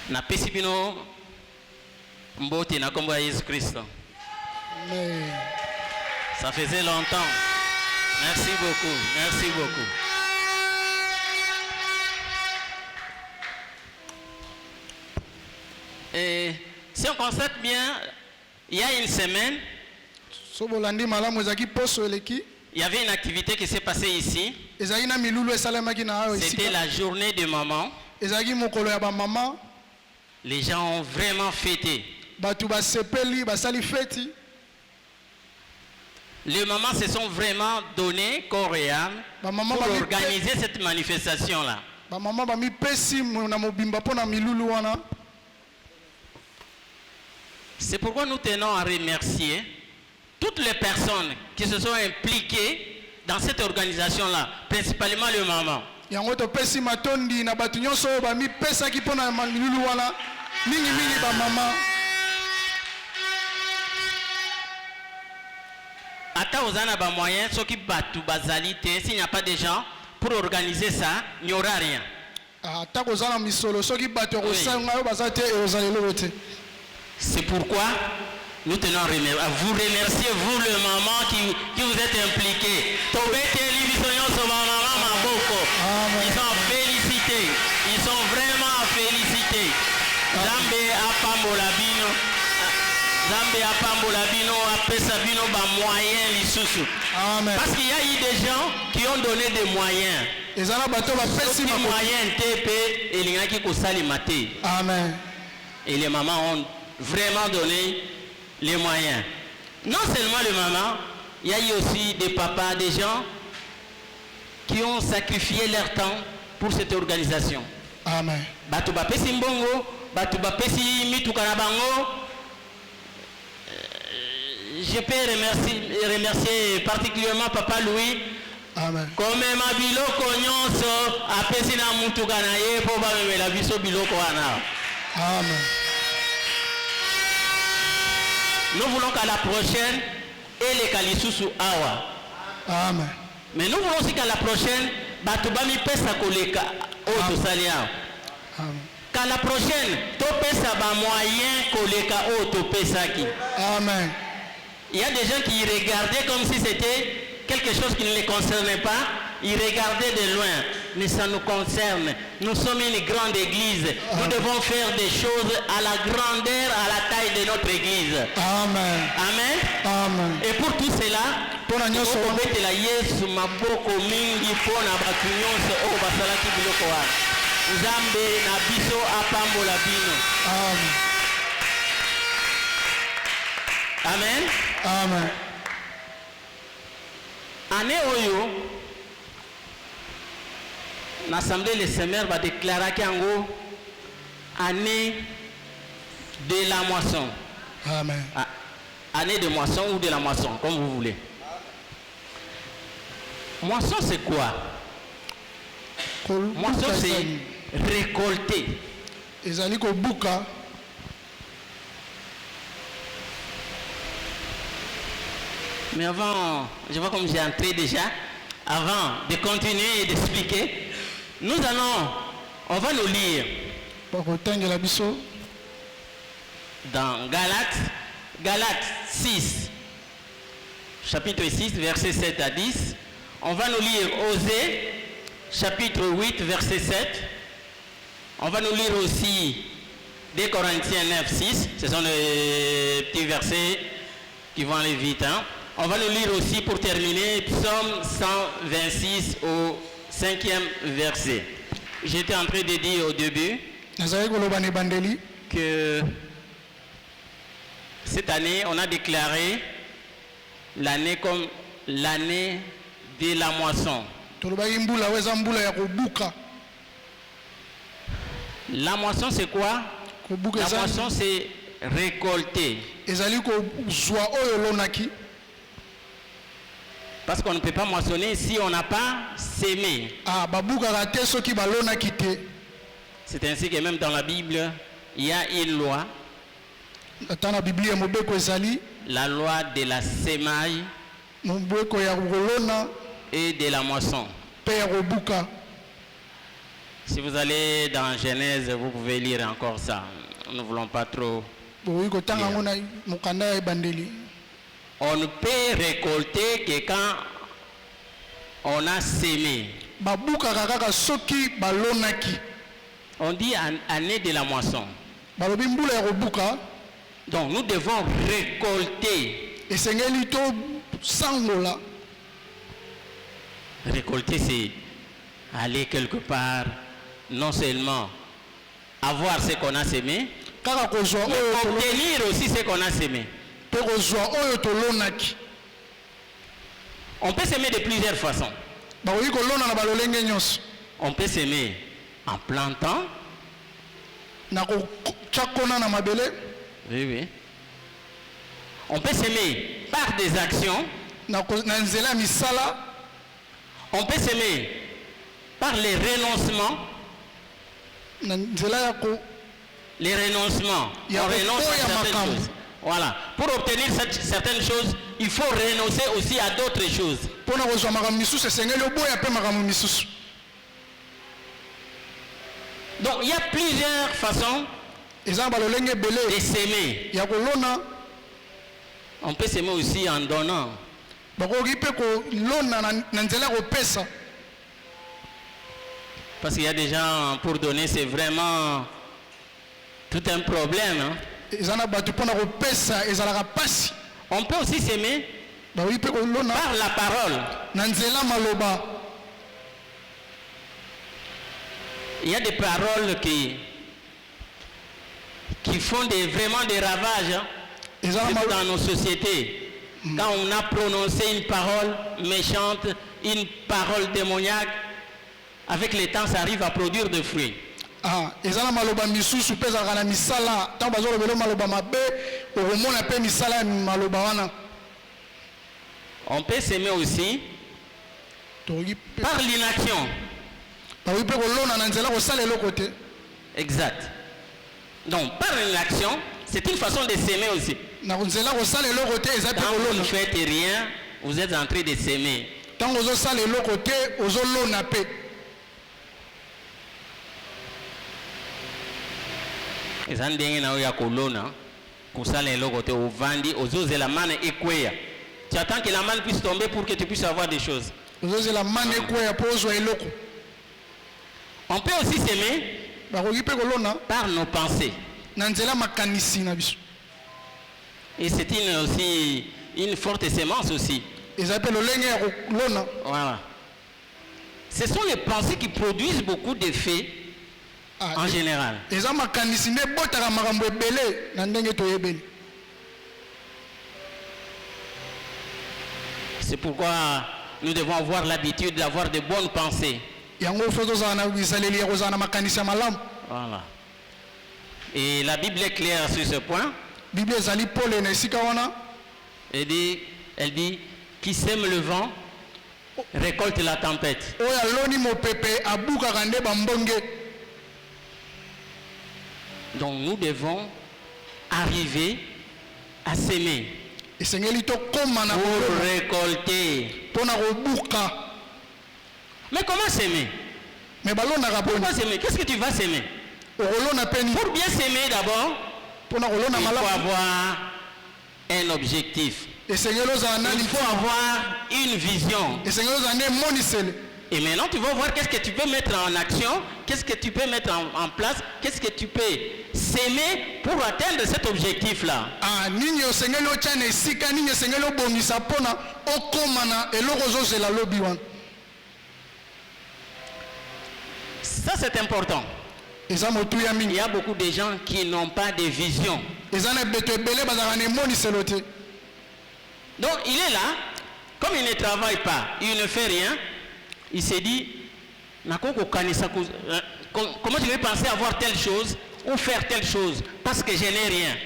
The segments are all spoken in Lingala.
Na pesi bino mbote na kombo ya Jésus Christ. Ça faisait longtemps. Merci beaucoup. Merci beaucoup. Et si on constate bien, il y a une semaine, il y avait une activité qui s'est passée ici. C'était la journée de maman. Les gens ont vraiment fêté. Les mamans se sont vraiment donné corps et âme pour organiser cette manifestation-là. C'est pourquoi nous tenons à remercier toutes les personnes qui se sont impliquées dans cette organisation-là, principalement les mamans. Ata ozana ba moyen soki batu bazalité, s'il n'y a pas de gens pour organiser ça, il n'y aura rien. C'est pourquoi nous tenons à vous remercier, vous le maman qui vous êtes impliqués. Ils sont félicités, ils sont vraiment félicités. Zambe apambola bino, Zambe apambola bino, apesa bino ba moyens lisusu. Parce qu'il y a eu des gens qui ont donné des moyens. Des moyens TP et l'ingaki kosali maté. Amen. Et les mamans ont vraiment donné les moyens. Non seulement les mamans, il y a eu aussi des papas, des gens qui ont sacrifié leur temps pour cette organisation. Amen. Batu bapesi mbongo, batu bapesi mitukana bango. Je peux remercier particulièrement Papa Louis. Amen. Comme ma biloko nyonso apesi na mutukana ye po ba memela biso biloko wana. Amen. Nous voulons qu'à la prochaine, et les Kalisusu Awa. Amen. Mais nous voulons aussi qu'à la prochaine, Batubami Pesa Koleka Oto Salia. Qu'à la prochaine, To Pesa Ba moyen Koleka Oto Pesaki. Amen. Il y a des gens qui regardaient comme si c'était quelque chose qui ne les concernait pas. Ils regardaient de loin. Mais ça nous concerne. Nous sommes une grande église. Amen. Nous devons faire des choses à la grandeur, à la taille de notre église. Amen. Amen. Amen. Et pour tout cela, nous devons mettre la Yesu maboko mingi pona bakunyonso o basalaki biloko wa. Nzambe na biso apambola bino. Amen. Amen. Amen. Année oyo l'Assemblée les Semeurs va déclarer qu'en année de la moisson. Amen. Année de moisson ou de la moisson, comme vous voulez. Moisson c'est quoi? Moisson c'est récolter. Mais avant, je vois comme j'ai entré déjà, avant de continuer et d'expliquer, on va nous lire dans Galates 6, chapitre 6, verset 7 à 10. On va nous lire Osée, chapitre 8, verset 7. On va nous lire aussi 2 Corinthiens 9, 6. Ce sont les petits versets qui vont aller vite. Hein? On va nous lire aussi pour terminer Psaume 126 au 5e verset. J'étais en train de dire au début que cette année, on a déclaré l'année comme l'année de la moisson. La moisson, c'est quoi? La moisson, c'est récolter. Parce qu'on ne peut pas moissonner si on n'a pas sémé. C'est ainsi que même dans la Bible, il y a une loi. La loi de la sémaille et de la moisson. Si vous allez dans Genèse, vous pouvez lire encore ça. Nous ne voulons pas trop. On ne peut récolter que quand on a sémé. On dit année de la moisson. Donc nous devons récolter. Récolter, c'est aller quelque part, non seulement avoir ce qu'on a sémé, mais obtenir aussi ce qu'on a sémé. On peut s'aimer de plusieurs façons. On peut s'aimer en plantant. Oui, oui. On peut s'aimer par des actions. On peut s'aimer par les renoncements. Les renoncements. On renonce à certaines choses. Voilà. Pour obtenir certaines choses, il faut renoncer aussi à d'autres choses. Donc il y a plusieurs façons de s'aimer. On peut s'aimer aussi en donnant. Parce qu'il y a des gens, pour donner, c'est vraiment tout un problème. Hein? On peut aussi s'aimer par la parole. Il y a des paroles qui font vraiment des ravages, hein, dans nos sociétés. Quand on a prononcé une parole méchante, une parole démoniaque, avec le temps, ça arrive à produire des fruits. On peut s'aimer aussi par l'inaction. Exact. Donc, par l'inaction, c'est une façon de s'aimer aussi. Quand vous ne faites rien, vous êtes en train de s'aimer. Tu attends que la manne puisse tomber pour que tu puisses avoir des choses. On peut aussi s'aimer par nos pensées. Et c'est aussi une forte sémence aussi. Voilà. Ce sont les pensées qui produisent beaucoup d'effets en général. C'est pourquoi nous devons avoir l'habitude d'avoir de bonnes pensées. Voilà. Et la Bible est claire sur ce point. Elle dit qui sème le vent récolte la tempête. Donc nous devons arriver à s'aimer pour récolter. Mais comment s'aimer? Pourquoi s'aimer? Qu'est-ce que tu vas s'aimer? Pour bien s'aimer d'abord, il faut avoir un objectif. Il faut avoir une vision. Et maintenant tu vas voir qu'est-ce que tu peux mettre en action, qu'est-ce que tu peux mettre en place, qu'est-ce que tu peux s'aimer pour atteindre cet objectif-là. Ça c'est important. Il y a beaucoup de gens qui n'ont pas de vision. Donc il est là, comme il ne travaille pas, il ne fait rien, il s'est dit, comment je vais penser avoir telle chose ou faire telle chose parce que je n'ai rien.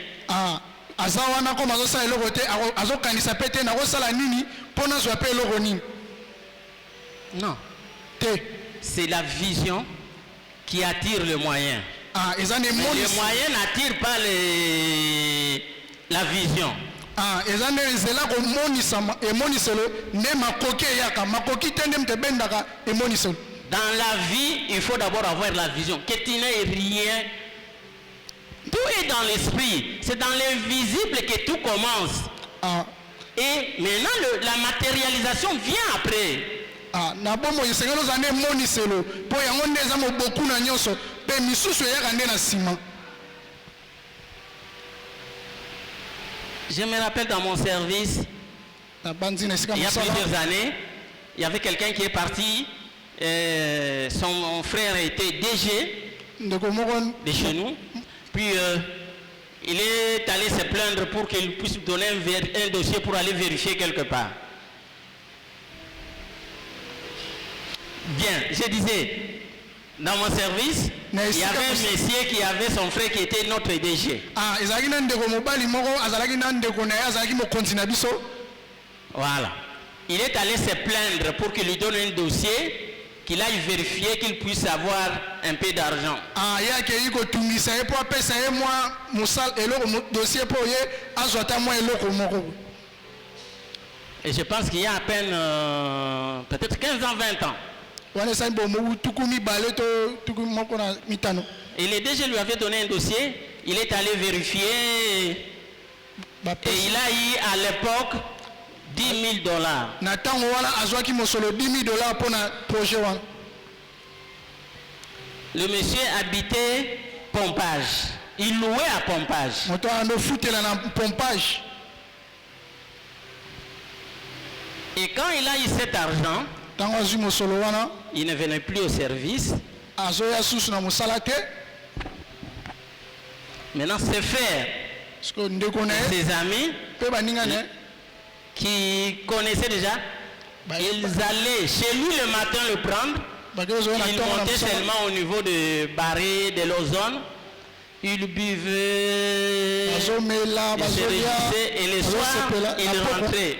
Non. C'est la vision qui attire le moyen. Mais le moyen n'attire pas la vision. Dans la vie, il faut d'abord avoir la vision. Que tu n'aies rien. Tout est dans l'esprit. C'est dans l'invisible que tout commence. Et maintenant, la matérialisation vient après. Je me rappelle dans mon service, il y a plusieurs années, il y avait quelqu'un qui est parti, son frère était DG de chez nous, puis il est allé se plaindre pour qu'il puisse donner un dossier pour aller vérifier quelque part. Bien, je disais, dans mon service, il y avait un monsieur qui avait son frère qui était notre DG. Voilà. Il est allé se plaindre pour qu'il lui donne un dossier, qu'il aille vérifier, qu'il puisse avoir un peu d'argent. Et je pense qu'il y a à peine peut-être 15 ans, 20 ans. Et le DG lui avait donné un dossier, il est allé vérifier et il a eu à l'époque $10 000. Le monsieur habitait Pompage. Il louait à Pompage. Et quand il a eu cet argent, il ne venait plus au service. Maintenant, ses frères, ses amis, qui connaissaient déjà, ils allaient chez lui le matin le prendre. Ils montaient seulement au niveau de Barré, de l'Ozone. Ils buvaient, ils se réjouissaient et le soir, ils rentraient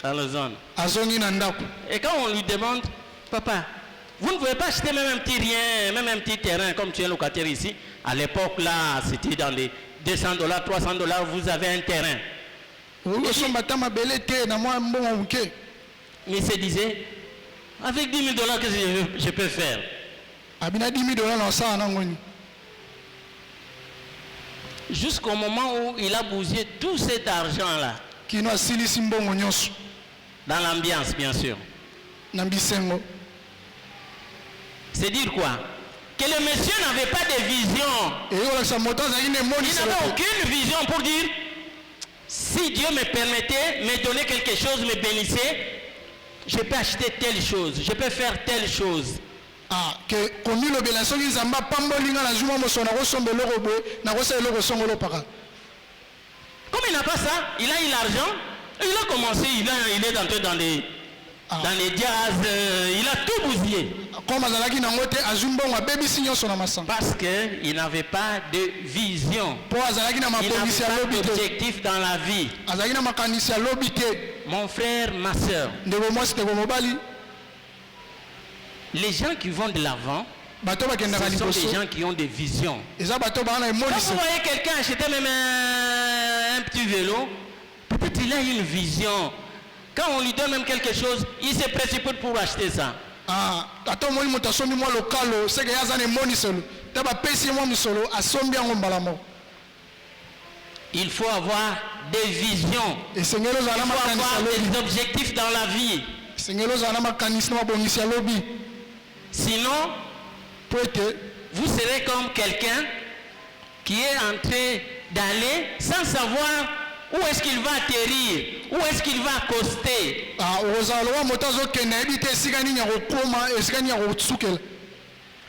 dans l'Ozone. Et quand on lui demande, papa, vous ne pouvez pas acheter même un petit rien, même un petit terrain comme tu es locataire ici. À l'époque là, c'était dans les $200, $300, vous avez un terrain. Mais il se disait, avec $10 000, qu'est-ce que je peux faire? Jusqu'au moment où il a bousillé tout cet argent-là. Dans l'ambiance, bien sûr. C'est dire quoi? Que le monsieur n'avait pas de vision. Il n'avait aucune vision pour dire, si Dieu me permettait, me donnait quelque chose, me bénissait, je peux acheter telle chose, je peux faire telle chose. Comme il n'a pas ça, il a eu l'argent, il a commencé, il est entré dans les jazz, il a tout bousillé. Parce qu'il n'avait pas de vision. Il n'avait pas d'objectif dans la vie. Mon frère, ma soeur, les gens qui vont de l'avant, ce sont des gens qui ont des visions. Quand vous voyez quelqu'un acheter même un petit vélo, peut-être il a une vision. Quand on lui donne même quelque chose, il se précipite pour acheter ça. Il faut avoir des visions. Il faut avoir des objectifs dans la vie. Sinon, vous serez comme quelqu'un qui est en train d'aller sans savoir où est-ce qu'il va atterrir, où est-ce qu'il va accoster.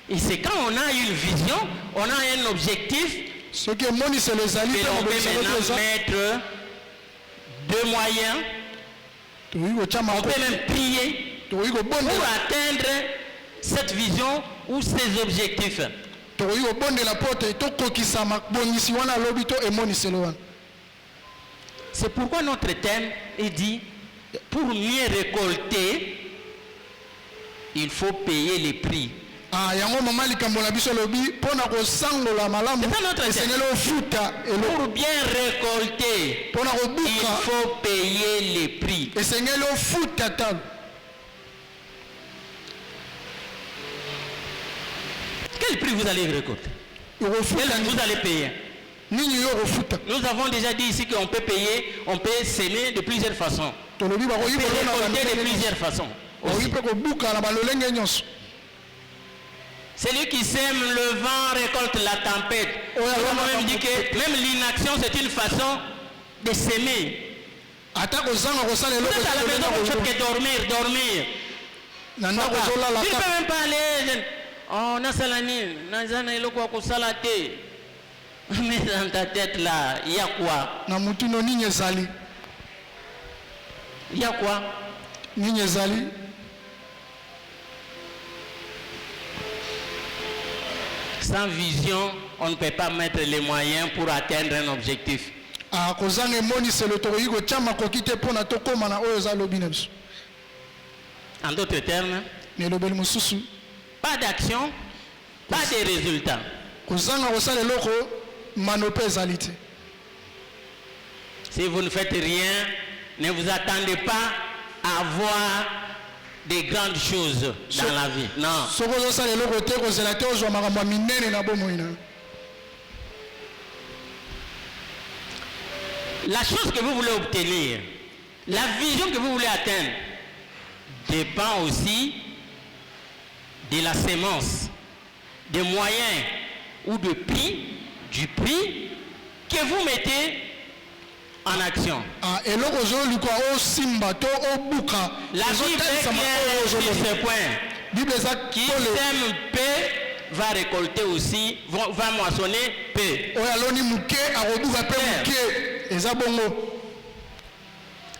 Et c'est quand on a une vision, on a un objectif, on peut maintenant mettre deux moyens, on peut même prier pour atteindre cette vision ou ces objectifs. C'est pourquoi notre thème est dit, pour mieux récolter, il faut payer les prix. C'est ça notre thème. Pour bien récolter, il faut payer les prix. quel prix vous allez récolter? Quel vous allez payer? Nous avons déjà dit ici qu'on peut payer, on peut s'aimer de plusieurs façons. On peut récolter de plusieurs façons. Celui qui sème le vent récolte la tempête. On même dit que même l'inaction c'est une façon de s'aimer. Vous êtes à la maison, vous faites que dormir. Tu ne peux même pas aller. Oh, Nasalani, Nazana il quoi salate. Mais dans ta tête là, il y a quoi? Il y a quoi? Sans vision, on ne peut pas mettre les moyens pour atteindre un objectif. En d'autres termes, pas d'action, pas de résultats. Si vous ne faites rien, ne vous attendez pas à voir des grandes choses dans la vie. Non. La chose que vous voulez obtenir, la vision que vous voulez atteindre, dépend aussi de la sémence, des moyens ou du prix que vous mettez en action. La Bible est claire sur ce point. Qui sème paix va récolter aussi, va moissonner paix.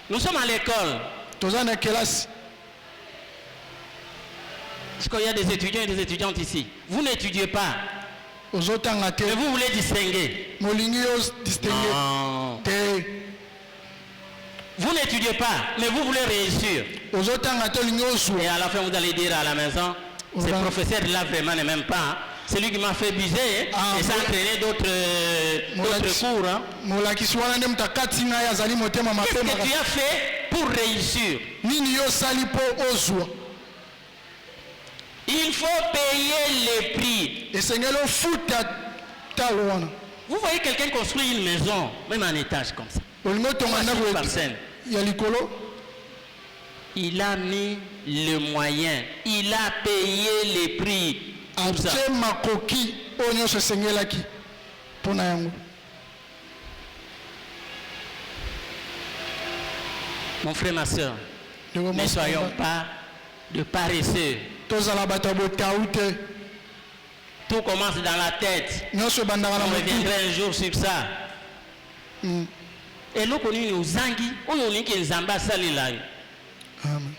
Nous sommes à l'école. Est-ce qu'il y a des étudiants et des étudiantes ici? Vous n'étudiez pas. Mais vous voulez distinguer. Non. Vous n'étudiez pas, mais vous voulez réussir. Et à la fin, vous allez dire à la maison, ce professeur-là vraiment ne m'aime pas. C'est lui qui m'a fait biser et ça a entraîné d'autres cours. Qu'est-ce que tu as fait pour réussir? Il faut payer les prix. Vous voyez quelqu'un construire une maison, même en étage comme ça. Il a mis le moyen, il a payé les prix. Mon frère, ma soeur, ne soyons pas de paresseux. Tout commence dans la tête. On reviendra un jour sur ça. Et là, on est aux Zangi, on est aux Zamba Salila.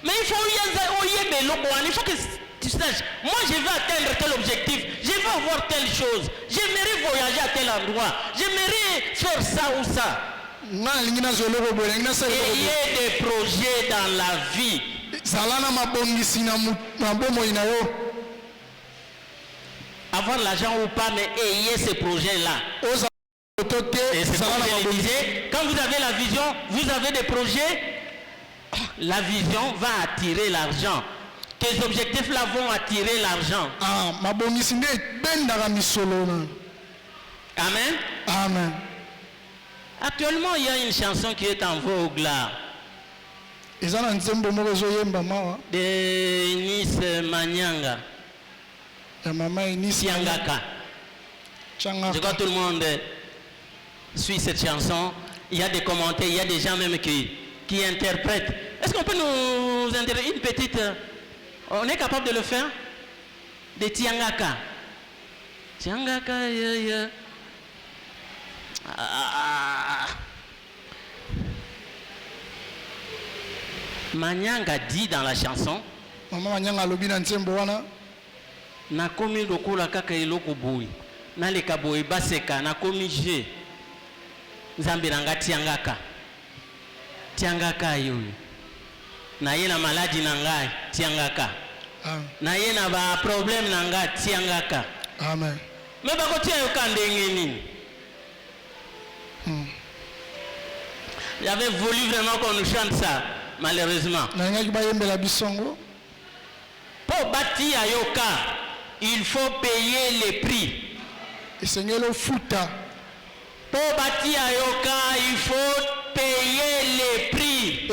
Mais il faut que tu saches, moi je vais atteindre tel objectif, je vais avoir telle chose, j'aimerais voyager à tel endroit, j'aimerais faire ça ou ça. Ayez des projets dans la vie. Avoir l'argent ou pas, mais ayez ces projets-là. Et c'est comme je le disais, quand vous avez la vision, vous avez des projets, la vision va attirer l'argent. Tes objectifs-là vont attirer l'argent. Amen. Amen. Actuellement, il y a une chanson qui est en vogue là. De Nice Manyanga. Tiangaka. Je crois que tout le monde suit cette chanson. Il y a des commentaires, il y a des gens même qui interprètent. Est-ce qu'on peut nous interroger une petite... On est capable de le faire? De Tiangaka. Tiangaka, yeah. Manyanga dit dans la chanson, nakomi lokola kaka eloko boy naleka boy baseka nakomi je nzambe nanga tiangaka yo na ye na maladi nanga tiangaka na ye na ba problème nanga tiangaka. Amen. Mais bako tia yo kandenge nini? J'avais voulu vraiment qu'on nous chante ça, malheureusement. Po bati ayoka il faut payer les prix. Pour bâtir Ayoka, il faut payer les prix.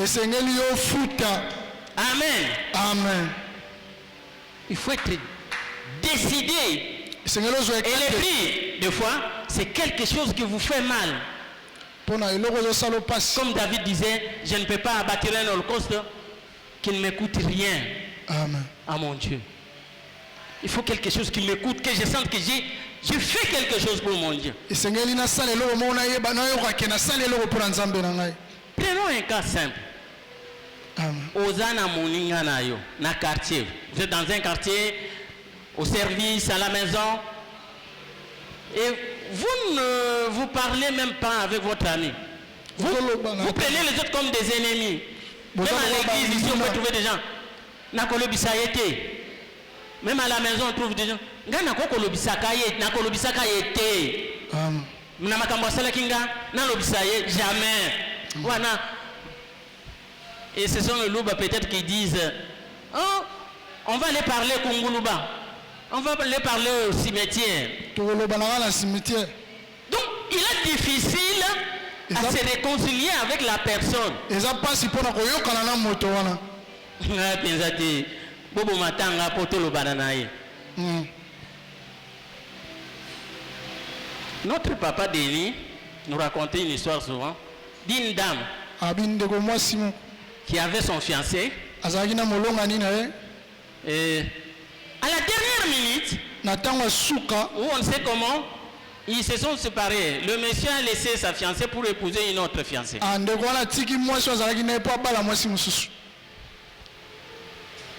Amen. Amen. Il faut être décidé. Et les prix, des fois, c'est quelque chose qui vous fait mal. Comme David disait, je ne peux pas bâtir un holocauste qui ne m'écoute rien. Amen. À mon Dieu. Il faut quelque chose qui m'écoute, que je sente que je fais quelque chose pour mon Dieu. Prenons un cas simple. Ozana Moninga Nayo, na quartier. Vous êtes dans un quartier, au service, à la maison, et vous ne vous parlez même pas avec votre ami. Vous prenez les autres comme des ennemis. Même à l'église, ici, on peut trouver des gens. Même à la maison, on trouve des gens. Jamais. Voilà. Et ce sont les loups peut-être qui disent, oh, on va aller parler Konguluba. On va aller parler au cimetière. Donc il est difficile à se réconcilier avec la personne. Notre papa Denis nous racontait une histoire souvent d'une dame qui avait son fiancé. Et à la dernière minute, où on ne sait comment, ils se sont séparés. Le monsieur a laissé sa fiancée pour épouser une autre fiancée.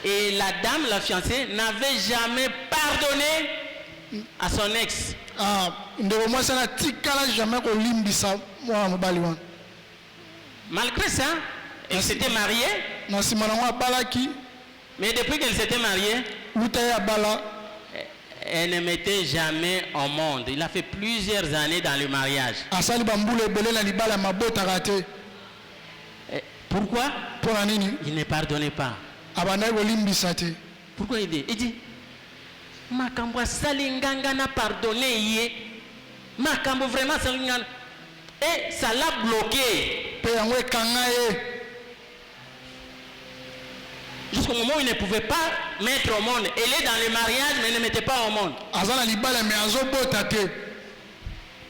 Et la dame, la fiancée, n'avait jamais pardonné à son ex. Malgré ça, elle s'était mariée. Mais depuis qu'elle s'était mariée, elle ne mettait jamais au monde. Il a fait plusieurs années dans le mariage. Pourquoi? Il ne pardonnait pas. Pourquoi il dit Makambo salinganga n'a pardonné hier. Makambo vraiment salinganga. Et ça l'a bloqué. Jusqu'au moment où il ne pouvait pas mettre au monde. Elle est dans le mariage mais ne mettait pas au monde.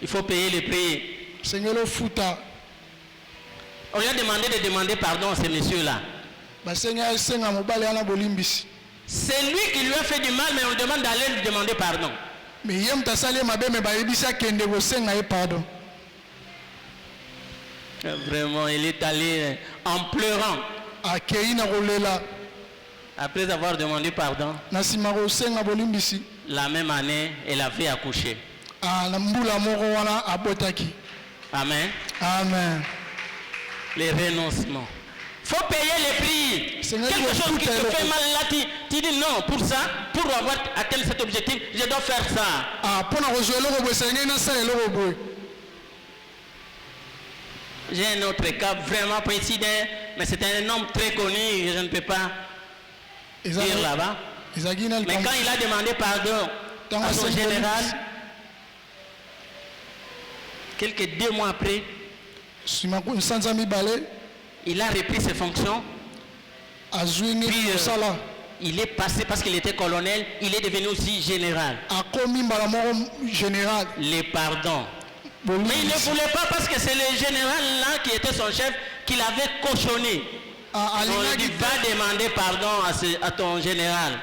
Il faut payer le prix. On lui a demandé de demander pardon à ces messieurs-là. C'est lui qui lui a fait du mal, mais on demande d'aller lui demander pardon. Vraiment, il est allé en pleurant. Après avoir demandé pardon, la même année, elle avait accouché. Amen. Amen. Les renoncements. Il faut payer les prix. Quelque chose qui te fait mal là, tu dis non, pour ça, pour avoir atteint cet objectif, je dois faire ça. J'ai un autre cas vraiment précis, mais c'est un homme très connu, je ne peux pas dire là-bas. Mais quand il a demandé pardon à son général, quelques 2 mois après, il a repris ses fonctions. Puis, il est passé parce qu'il était colonel, il est devenu aussi général. Les pardons. Mais il ne voulait pas parce que c'est le général là qui était son chef qu'il avait cochonné. On dit va demander pardon à ton général.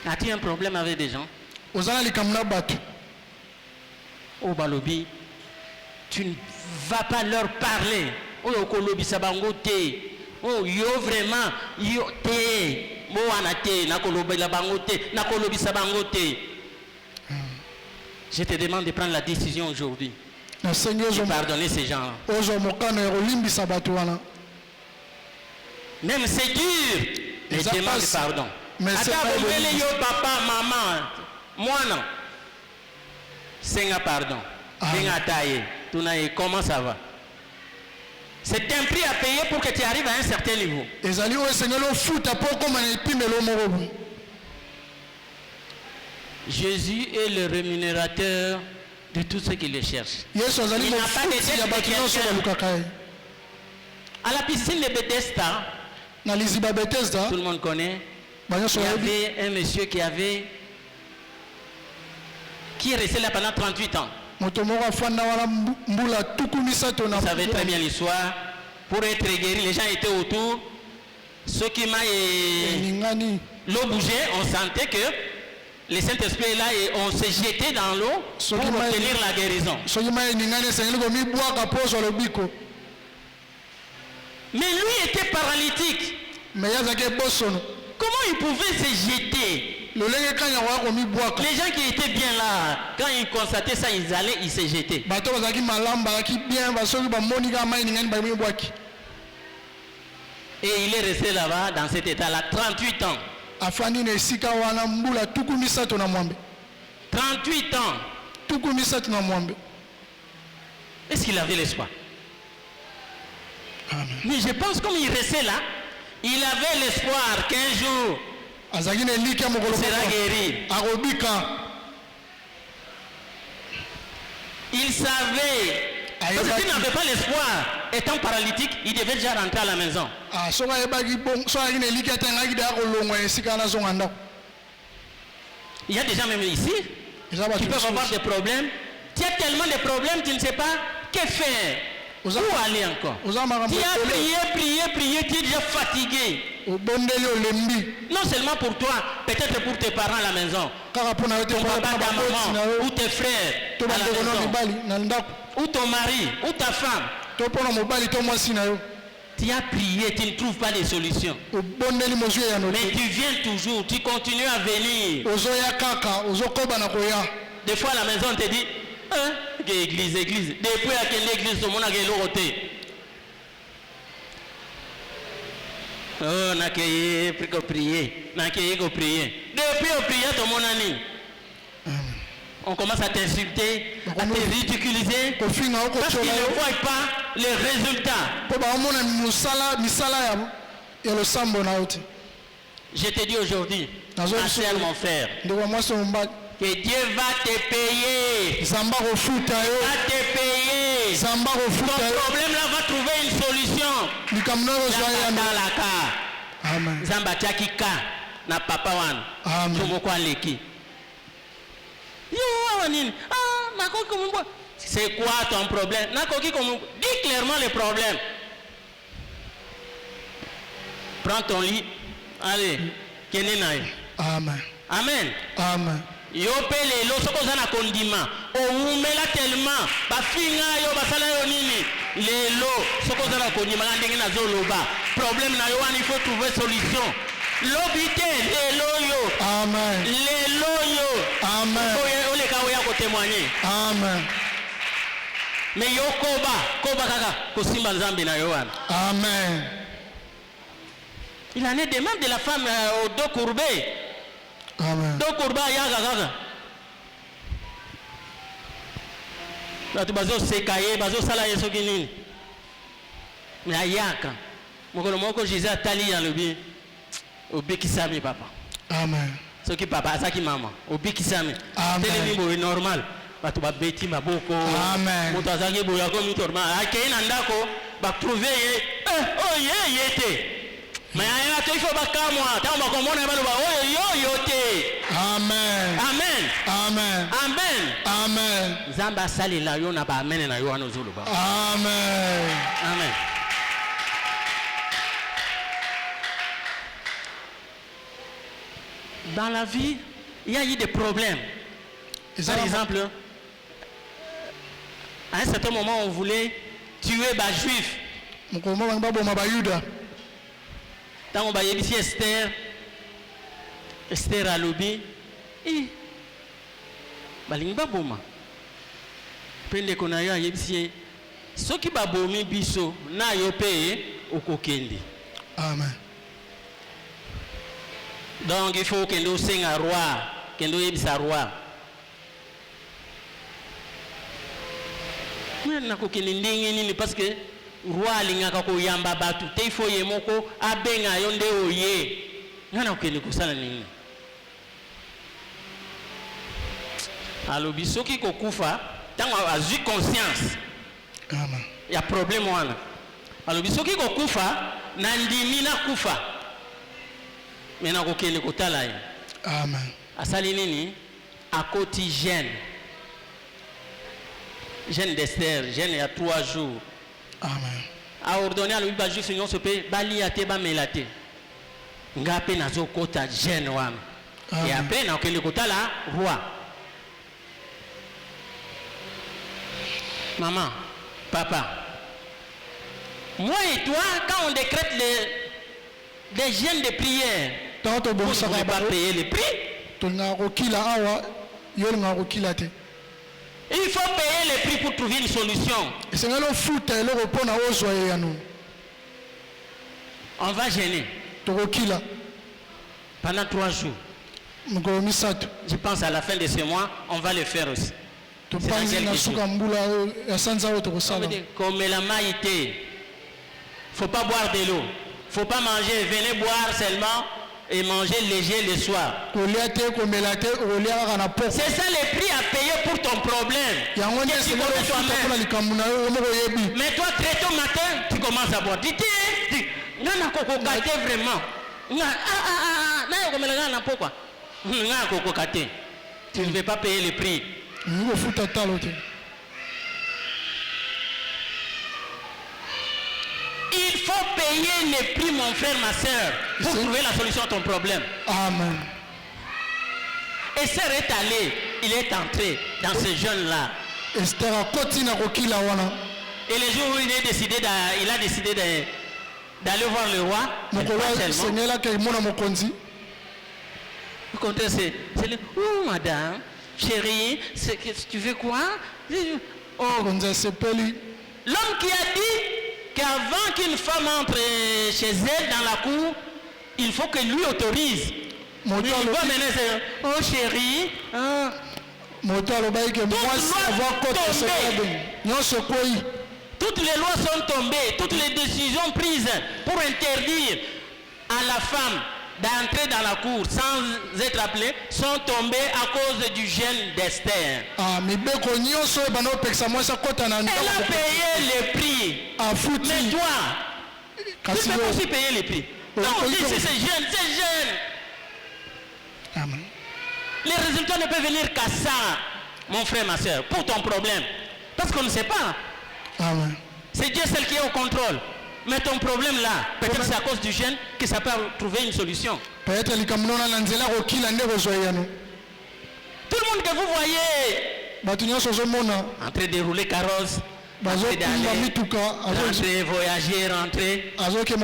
As-tu un problème avec des gens? Au Balobi, tu ne vas pas leur parler. Oh, Kolobi Sabangote. Oh, yo vraiment, yo te. Je te demande de prendre la décision aujourd'hui. De pardonner ces gens. Même c'est dur. Mais demande pardon. Attends, yo papa, maman, moi non. C'est un pardon. Comment ça va? C'est un prix à payer pour que tu arrives à un certain niveau. Jésus est le rémunérateur de tous ceux qui le cherchent. Il n'a pas de dette. À la piscine de Bethesda, tout le monde connaît, il y avait un monsieur qui est resté là pendant 38 ans. Vous savez très bien l'histoire. Pour être guéri, les gens étaient autour. Ceux qui l'eau bougeait, on sentait que le Saint-Esprit est là et on s'est jeté dans l'eau pour obtenir la guérison. Mais lui était paralytique. Comment il pouvait se jeter? Les gens qui étaient bien là, quand ils constataient ça, ils se jetaient. Et il est resté là-bas dans cet état-là 38 ans. 38 ans. Est-ce qu'il avait l'espoir? Mais je pense comme il restait là, il avait l'espoir qu'un jour il sera guéri. Il savait. Parce qu'il n'avait pas l'espoir, étant paralytique, il devait déjà rentrer à la maison. Il y a des gens même ici qui peuvent avoir des problèmes. Tu as tellement de problèmes, tu ne sais pas que faire. Où aller encore? Tu as prié, tu es déjà fatigué. Non seulement pour toi, peut-être pour tes parents à la maison. Ton papa, ta maman, ou tes frères à la maison. Ou ton mari, ou ta femme. Tu as prié, tu ne trouves pas de solution. Mais tu viens toujours, tu continues à venir. Des fois à la maison, on te dit, église. Depuis à quelle église, tout le monde a l'autre. Oh, n'a qu'à prier. Depuis au prier, tout le monde a dit. On commence à t'insulter, à te ridiculiser, parce qu'ils ne voient pas les résultats. Je te dis aujourd'hui, ma soeur, mon frère, que Dieu va te payer. Va te payer. Ton problème là va trouver une solution. Zamba Tchakika na papa wan. C'est quoi ton problème? Dis clairement les problèmes. Prends ton lit. Allez. Amen. Amen. Amen. Yo pele lo soko zana kondima o umela tellement ba finga yo basala yo nini lelo soko zana kondima ndenge na zoloba problème na yo il faut trouver solution. L'obité lelo yo. Amen. Lelo yo. Amen. Ole ka oya ko témoigner. Amen. Mais yo koba kaka ko simba nzambe na yo wana. Amen. Il en est de même de la femme au dos courbé. Amen. Donc kurba yaga gaga. Batu bazo sekaye bazo sala yeso kinini. Mais ayaka. Moko Jésus atali ya lobi. Obekisami papa. Amen. Ce qui papa ça qui maman. Obekisami. Amen. Tele normal. Batu ba beti maboko. Amen. Moto azangi boya ko normal. Akei na ndako ba trouver yete. Mais il faut pas Amen. Amen. Amen. Amen. Amen. Zamba sali la yo na ba amen na yo ano zulu ba. Amen. Amen. Dans la vie, il y a eu des problèmes. Par exemple, à un certain moment, on voulait tuer les Juifs. Quand on va y aller, Esther a lobby. Balingba boma. Pende kona yo yebisi. Soki babomi biso na yo pe okokendi. Amen. Donc il faut que nous sing à roi, que nous yebisa roi. Mais na kokendi ndenge nini parce que roi alingaka koyamba batu te il faut yemoko abenga yo nde oye ngana okende kosala nini alobi soki kokufa ntango azwi conscience ya problème wana alobi soki kokufa na ndimi nakufa me nakokende kotala ye amen asali nini akoti jeûne d'Esther jeûne ya 3 jours amen a ordonné alobi bajuif nyonso mpe balia te bamela te nga mpe nazokota jeûne wana et après nakokende kotala roi. Maman, papa, moi et toi, quand on décrète des jeûnes de prière, on ne pouvez pas payer les prix. Il faut payer les prix pour trouver une solution. On va gêner pendant 3 jours. Je pense à la fin de ce mois, on va le faire aussi. Comme la maïté, faut pas boire de l'eau, faut pas manger, venez boire seulement et manger léger le soir. C'est ça le prix à payer pour ton problème. Mais toi très tôt matin, tu commences à boire. Tu ne veux pas payer le prix. Il faut payer les prix, mon frère, ma soeur, pour trouver la solution à ton problème. Amen. Et Esther est allé, il est entré dans ce jeûne-là. Et le jour où il a décidé d'aller voir le roi, au contraire, c'est le oh madame, chérie, tu veux quoi? Oh. L'homme qui a dit qu'avant qu'une femme entre chez elle dans la cour, il faut que lui autorise. Il doit mener oh chérie, hein. Toutes les lois sont tombées, toutes les décisions prises pour interdire à la femme d'entrer dans la cour sans être appelée sont tombées à cause du jeûne d'Esther. Elle a payé les prix. Mais toi, tu peux aussi payer les prix. Non, on dit c'est jeûne. Amen. Les résultats ne peuvent venir qu'à ça, mon frère, ma soeur, pour ton problème. Parce qu'on ne sait pas. Amen. C'est Dieu seul qui est au contrôle. Mais ton problème là, peut-être c'est à cause du jeûne que ça peut trouver une solution. Tout le monde que vous voyez en train de rouler carrosse, rentrer, voyager, rentrer, ils ont payé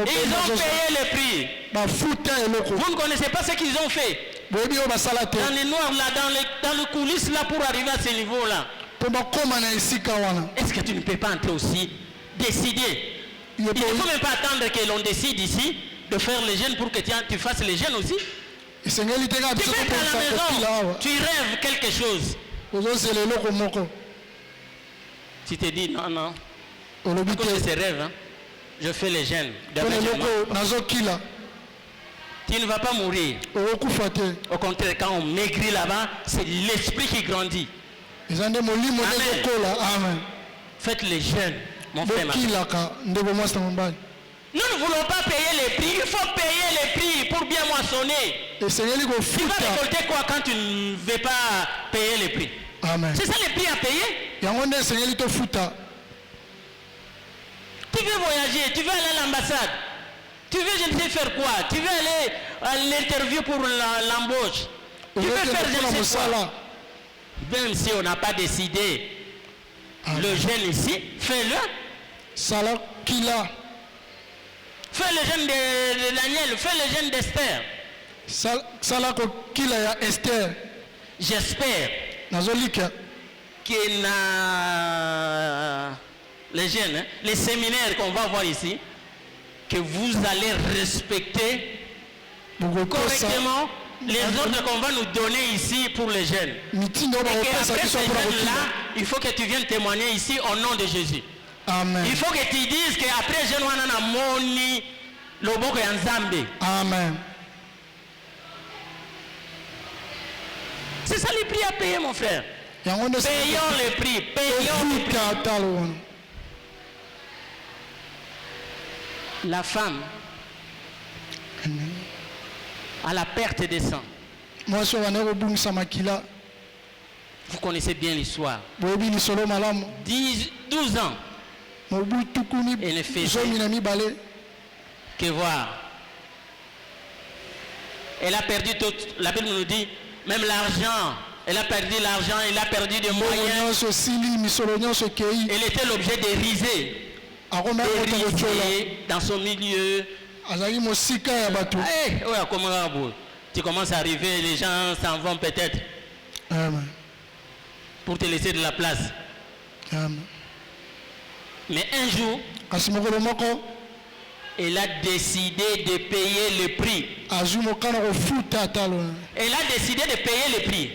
le prix. Vous ne connaissez pas ce qu'ils ont fait. Dans les noirs là, dans le coulisses là pour arriver à ce niveau là. Est-ce que tu ne peux pas entrer aussi, décider? Il ne faut même pas attendre que l'on décide ici de faire les jeûnes pour que tu fasses les jeûnes aussi. Tu peux être à la maison, tu rêves quelque chose. Tu te dis non. À cause de ces rêves, hein, je fais les jeûnes. Tu ne vas pas mourir. Au contraire, quand on maigrit là-bas, c'est l'esprit qui grandit. Amen. Faites les jeûnes. Mon frère, nous ne voulons pas payer les prix. Il faut payer les prix pour bien moissonner. Tu vas récolter quoi quand tu ne veux pas payer les prix? C'est ça les prix à payer. Tu veux voyager, tu veux aller à l'ambassade. Tu veux je ne sais faire quoi. Tu veux aller à l'interview pour l'embauche. Tu veux faire je ne sais quoi. Même si on n'a pas décidé le jeûne ici, fais-le. Fais le jeûne de Daniel, fais le jeûne d'Esther. J'espère que les jeunes, les séminaires qu'on va voir ici, que vous allez respecter correctement les ordres qu'on va nous donner ici pour les jeunes. Et qu'après ces jeunes-là, il faut que tu viennes témoigner ici au nom de Jésus. Amen. Il faut que tu dises qu'après je n'ai moni loboko ya Nzambe. Amen. C'est ça le prix à payer, mon frère. Payons le prix. Payons le prix. La femme, à la perte des sangs. Vous connaissez bien l'histoire. 12 ans. Elle ne fait que voir. Elle a perdu tout. La Bible nous dit, même l'argent. Elle a perdu l'argent, elle a perdu des moyens. Elle était l'objet de risées. Dans son milieu. Tu commences à arriver, les gens s'en vont peut-être. Amen. Pour te laisser de la place. Amen. Mais un jour, elle a décidé de payer le prix. Elle a décidé de payer le prix.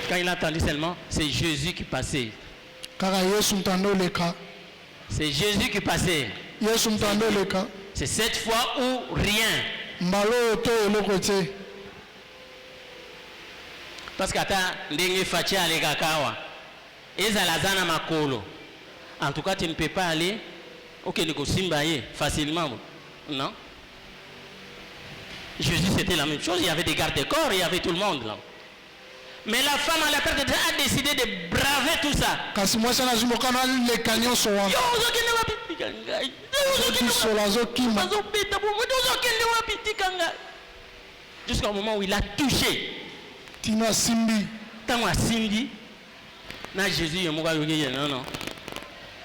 Quand il a entendu seulement, c'est Jésus qui passait. C'est Jésus qui passait. C'est cette fois ou rien. Parce que en tout cas, tu ne peux pas aller facilement. Non? Jésus, c'était la même chose. Il y avait des gardes-corps, il y avait tout le monde là. Mais la femme à la perte de temps a décidé de braver tout ça. Jusqu'au moment où il a touché. Tant à Simbi, na Jésus non.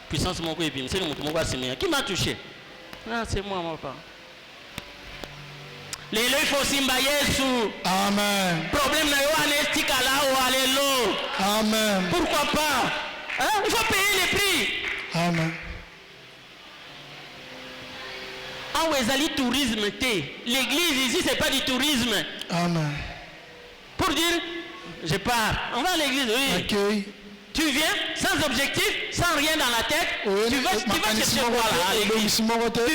Puissance mon qui m'a touché? Ah, c'est moi, mon papa. Les il faut simba Yesu. Amen. Problème na yo anestika là ou alelo. Amen. Pourquoi pas? Hein? Il faut payer les prix. Amen. Ah ouais, ça tourisme l'église ici c'est pas du tourisme. Amen. Pour dire je pars, on va à l'église, oui. Accueil. Tu viens sans objectif, sans rien dans la tête. Oui, tu vas chercher quoi là à l'église? Tu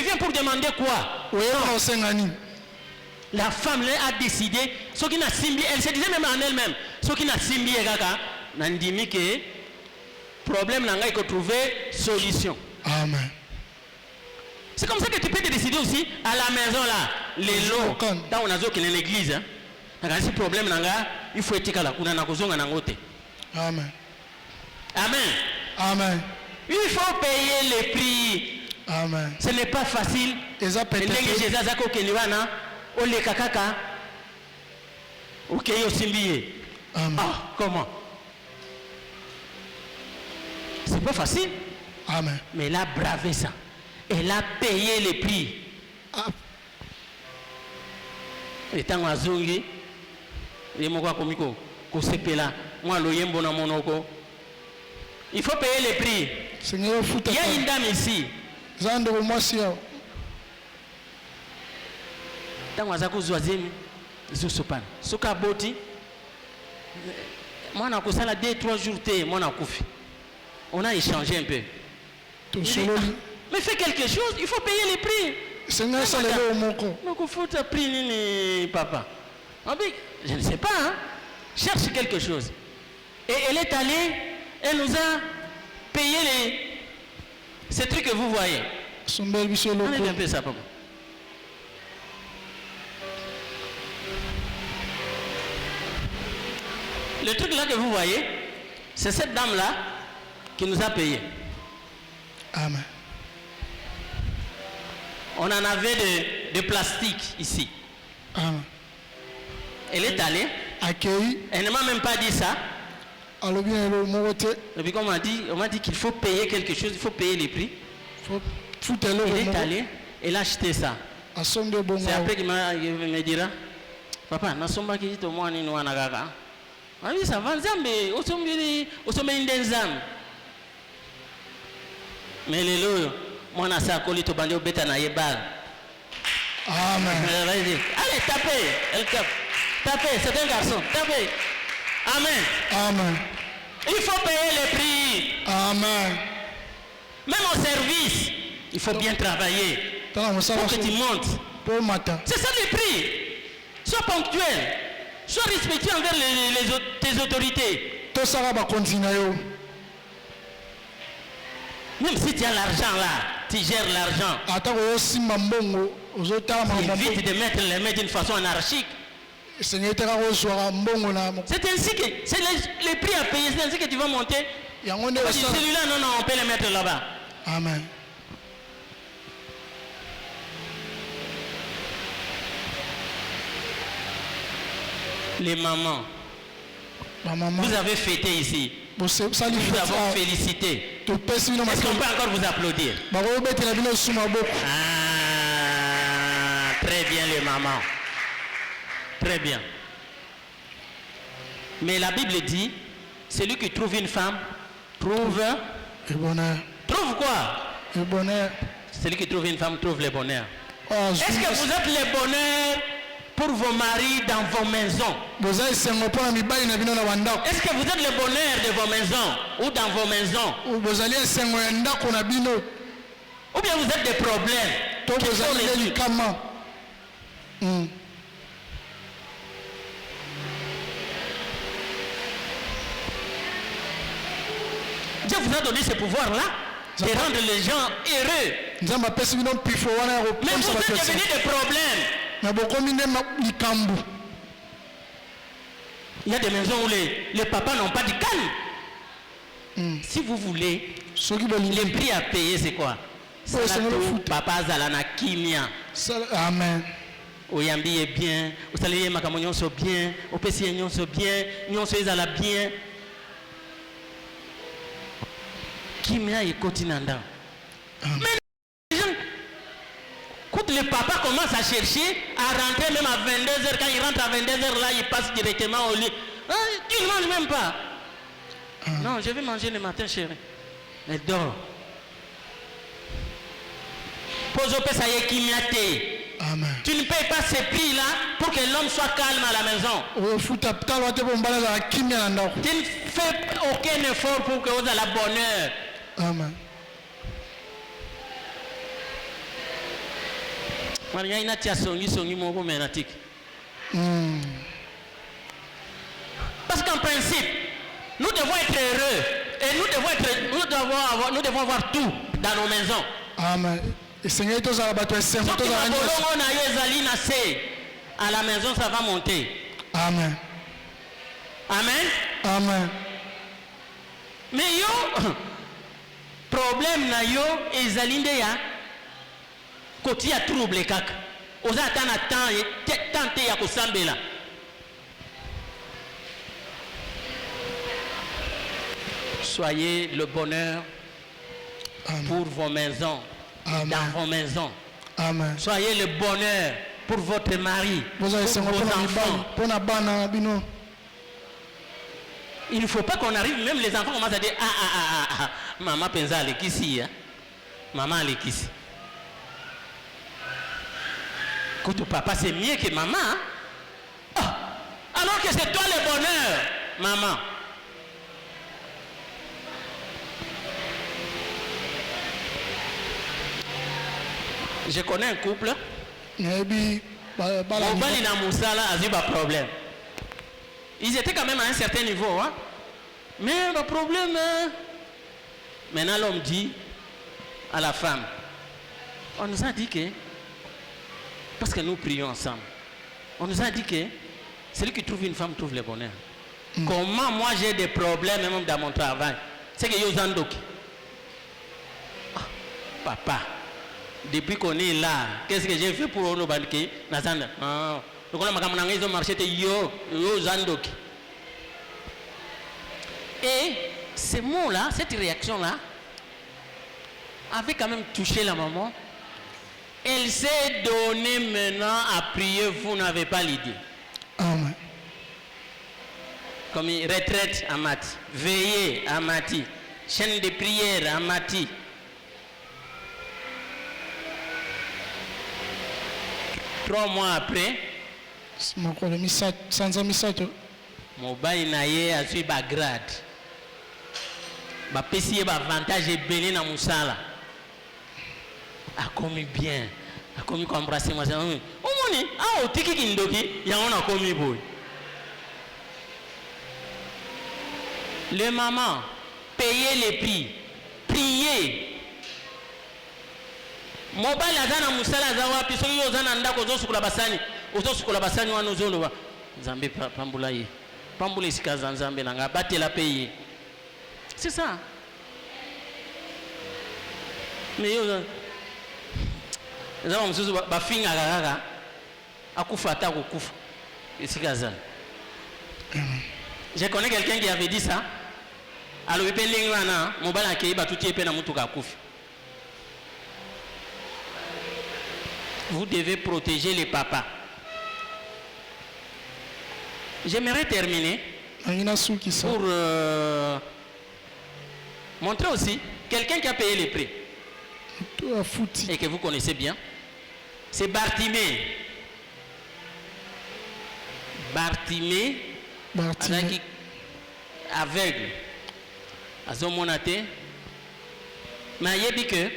viens pour demander quoi? Oui, la femme là a décidé, ce qui n'a simbi, elle se disait même en elle-même, ce qui n'a simbi et kaka, n'a dit que problème n'a pas trouver solution. Amen. C'est comme ça que tu peux te décider aussi à la maison là, les lots, dans on a qui est l'église, hein. Si problème n'a pas, il faut être là, on a kozonga na ngote. Amen. Amen. Amen. Il faut payer les prix. Amen. Ce n'est pas facile. Eza peut-être. Ole kakaka. Ok, Amen. Ah, comment? C'est pas facile. Amen. Mais elle a bravé ça. Elle a payé les prix. Et tant à zongi, il faut payer les prix. Il y a une dame ici. Tant à zoazemi, zosopan. Soka boti. Moi, on a 2-3 jours, moi, on a échangé un peu. Mais fais quelque chose, il faut payer les prix. Seigneur, ça le donc il faut te prix, papa. Je ne sais pas, hein. Cherche quelque chose. Et elle est allée, elle nous a payé ces trucs que vous voyez. Enlève un peu ça, papa. Le truc là que vous voyez, c'est cette dame là qui nous a payé. Amen. On en avait de plastique ici. Amen. Elle est allée. Accueilli. Elle ne m'a même pas dit ça. Et puis comme on m'a dit qu'il faut payer quelque chose, il faut payer les prix. Elle est allée, elle a acheté ça. C'est après qu'il me dira, papa, nasomba qui dit au moins ni noa nagaga. Ah oui, ça va, Nzambe, osombi ndenzam. Mais les lots, moi na sa koli to bandi obeta na yebal. Amen. Allez, tapez. Elle tape. Tapez, c'est un garçon. Tapez. Amen. Amen. Il faut payer les prix. Amen. Même au service, il faut bien travailler. Pour que tu montes. C'est ça le prix. Sois ponctuel. Sois respectueux envers tes autorités. Même si tu as l'argent là, tu gères l'argent. Évite de mettre les mains d'une façon anarchique. C'est ainsi que c'est les prix à payer, c'est ainsi que tu vas monter. Celui-là, non, on peut le mettre là-bas. Amen. Les mamans, vous avez fêté ici. Nous avons félicité. Est-ce qu'on peut encore vous applaudir? Très bien les mamans. Très bien. Mais la Bible dit, celui qui trouve une femme, trouve le bonheur. Trouve quoi? Le bonheur. Celui qui trouve une femme trouve le bonheur. Est-ce que vous êtes le bonheur pour vos maris dans vos maisons? Est-ce que vous êtes le bonheur de vos maisons ou dans vos maisons? Ou bien vous êtes des problèmes? Dieu vous a donné ce pouvoir-là de rendre les gens heureux. Mais vous êtes devenus des problèmes. Il y a des maisons où les papas n'ont pas de calme. Si vous voulez, les prix à payer, c'est quoi? Papa Zalana Kimia. Amen. Oyambi est bien, vous allez makamonion so bien, au PC nyon so bien, nyon so ezala bien. Kimia est continental. Mais les gens, quand le papa commence à chercher, à rentrer même à 22h, quand il rentre à 22h, là, il passe directement au lit. Ah, tu ne manges même pas. Non, je vais manger le matin, chérie. Elle dort. Pose au ça y est, Kimiate. Amen. Tu ne payes pas ces prix-là pour que l'homme soit calme à la maison. Tu ne fais aucun effort pour que vous ayez la bonheur. Amen. Parce qu'en principe, nous devons être heureux et nous devons avoir tout dans nos maisons. Amen. À la maison, ça va monter. Amen. Amen. Amen. Mais yo, problème na yo, ezalinde ya, koti ya trouble kaka. Oza atana tante ya kusambela. Soyez le bonheur. Amen. Pour vos maisons. Amen. Dans vos maisons. Amen. Soyez le bonheur pour votre mari, pour vos enfants. Il ne faut pas qu'on arrive, même les enfants commencent à dire maman pensa à l'équipe, maman à l'équipe. Écoute, papa c'est mieux que maman. Oh, alors que c'est toi le bonheur, maman. Je connais un couple. Problème. Ils étaient quand même à un certain niveau. Hein? Mais le problème, maintenant l'homme dit à la femme, on nous a dit que, parce que nous prions ensemble, on nous a dit que celui qui trouve une femme trouve le bonheur. Comment moi j'ai des problèmes même dans mon travail? C'est que yo zandoki. Oh, papa. Depuis qu'on est là, qu'est-ce que j'ai fait pour nous banquer? Donc on a marché yo zandoki. Et ces mots-là, cette réaction-là, avait quand même touché la maman. Elle s'est donnée maintenant à prier, vous n'avez pas l'idée. Amen. Comme retraite à Mati, veillée à Mati, chaîne de prière à Mati. 3 mois après, mobali na ye azwi ba grade. Ba pesi ba avantage ebele na musala. Akomi bien. Akomi ko embrasser moi. Omoni, ah otiki kindoki, yango na komi boy. Le maman, payez les prix. Priez. Mobali azana musala azawa piso yo zana ndako zo sukula basani. Ozo sukula basani wana ozolo ba. Nzambe pambula ye. Pambula isika za Nzambe nanga batela payer. C'est ça. Mais yo Nzambe mususu ba finga gaga akufa ata kukufa. Isika za. Je connais quelqu'un qui avait dit ça. Alors il peut l'ingwana mobali akeiba tout yepé na mutu kakufa. Vous devez protéger les papas. J'aimerais terminer pour montrer aussi quelqu'un qui a payé les prix et que vous connaissez bien. C'est Bartimée. Bartimée aveugle. Azomonate. Mais il y a dit que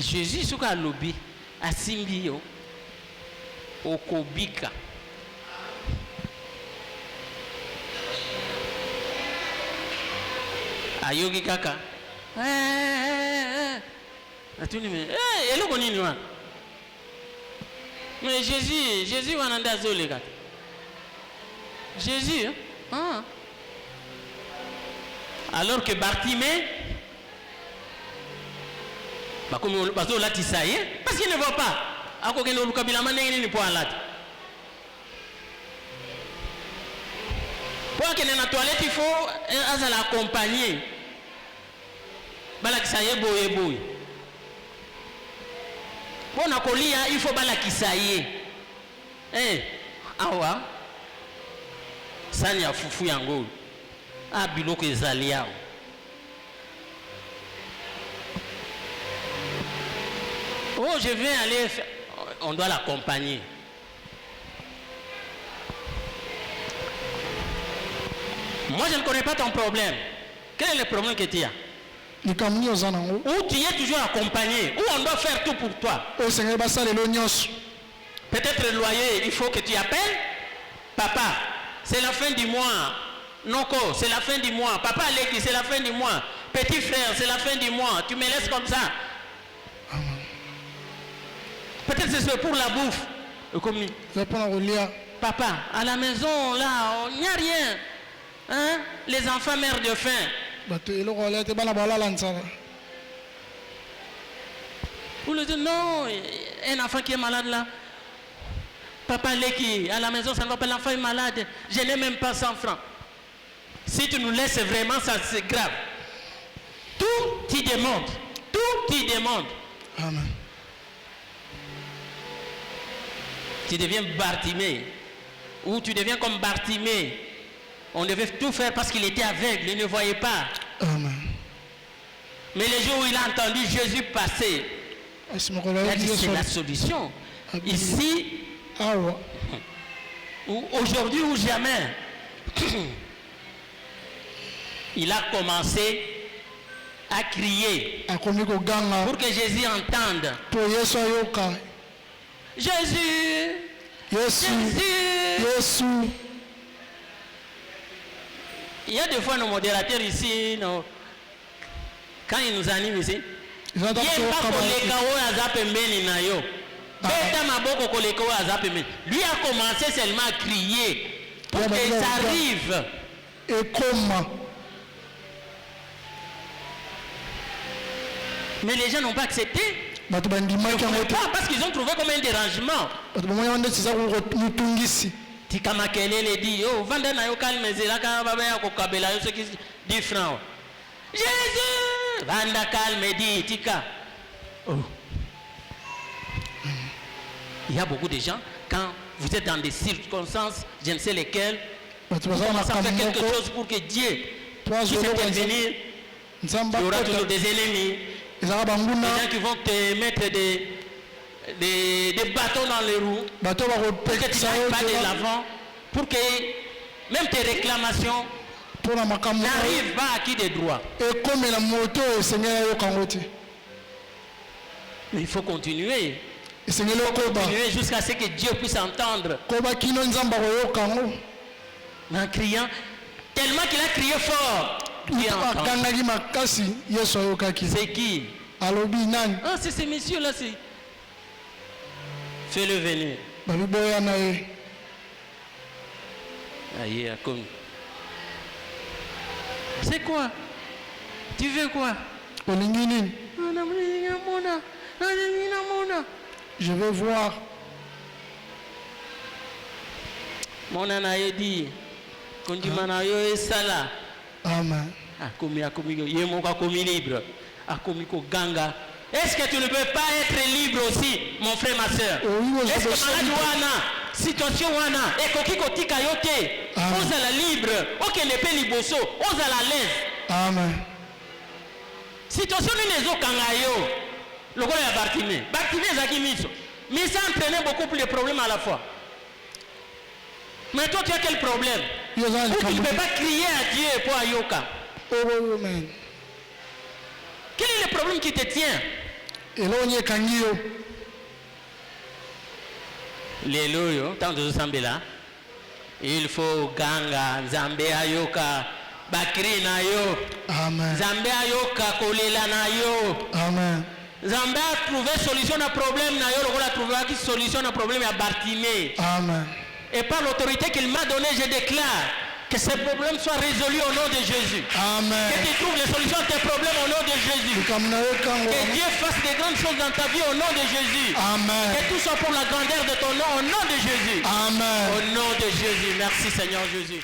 Jésus soka alobi asimbi yo okobika ayogi kaka atuni me eloko nini wana mais Jésus wana ndazole kaka Jésus alors que Bartimée parce qu'il ne voit pas. Pour qu'il ait la toilette, il faut l'accompagner. Pour il faut balakisaye. Awa. Sanya fufu yango. Biloko ezaliao. Oh, je vais aller faire... On doit l'accompagner. Moi, je ne connais pas ton problème. Quel est le problème que tu as? Où tu es toujours accompagné. Où on doit faire tout pour toi. Peut-être le loyer, il faut que tu appelles. Papa, c'est la fin du mois. Noko, c'est la fin du mois. Papa Leki, c'est la fin du mois. Petit frère, c'est la fin du mois. Tu me laisses comme ça. Peut-être c'est pour la bouffe. Papa, à la maison, là, il n'y a rien. Hein? Les enfants meurent de faim. Vous le dites, non, un enfant qui est malade là. Papa Leki, à la maison, ça ne va pas, l'enfant est malade. Je n'ai même pas 100 francs. Si tu nous laisses vraiment, ça c'est grave. Tout t'y demande. Tout t'y demande. Amen. Tu deviens Bartimée, ou tu deviens comme Bartimée. On devait tout faire parce qu'il était aveugle, il ne voyait pas. Amen. Mais le jour où il a entendu Jésus passer, il a dit c'est la solution. Ici, aujourd'hui ou jamais, il a commencé à crier pour que Jésus entende. Jésus, Jésus. Il y a des fois nos modérateurs ici, quand ils nous animent ici, il n'y a pas lui a commencé seulement à crier pour que ça arrive. Et comment? Mais les gens n'ont pas accepté. Pas parce qu'ils ont trouvé comme un dérangement. Tika makelele dit, oh, vende na yo calme zela ka baba ya kokabela yo ce qui 10 francs. Jésus, vanda calme dit tika. Oh. Il y a beaucoup de gens quand vous êtes dans des circonstances, je ne sais lesquelles, vous commencez à faire quelque chose pour que Dieu puisse intervenir. Il y aura toujours des ennemis, des gens qui vont te mettre des bâtons dans les roues pour que tu n'ailles pas de l'avant, pour que même tes réclamations n'arrivent pas à qui des droits. Mais il faut continuer. Continuer jusqu'à ce que Dieu puisse entendre. En criant, tellement qu'il a crié fort. C'est qui? Ah, c'est ces messieurs-là. Fais-le venir. C'est quoi? Tu veux quoi? Je veux voir. Mon anaïe dit, Amen. Ganga. Est-ce que tu ne peux pas être libre aussi, mon frère, ma soeur? Est-ce que situation wana et kokiko kayote oza la libre ok ne pe liboso oza la l'aise. Amen. Situation ni les okangayo lokola ya Bartimée ezaki miso mais ça entraînait beaucoup plus de problèmes à la fois. Mais toi tu as quel problème? Tu ne peux pas crier à Dieu pour ayoka. Amen. Quel est le problème qui te tient? Lélo, tant de sambela. Il faut ganga, Zambé ayoka, Bakri na yo. Amen. Zambé ayoka, kolela na yo. Amen. Zambé a trouvé solution à problème na yo, on a trouvé solution à problème à Bartimée. Amen. Et par l'autorité qu'il m'a donnée, je déclare que ces problèmes soient résolus au nom de Jésus. Amen. Que tu trouves les solutions à tes problèmes au nom de Jésus. Que Dieu fasse des grandes choses dans ta vie au nom de Jésus. Amen. Que tout soit pour la grandeur de ton nom au nom de Jésus. Amen. Au nom de Jésus. Merci Seigneur Jésus.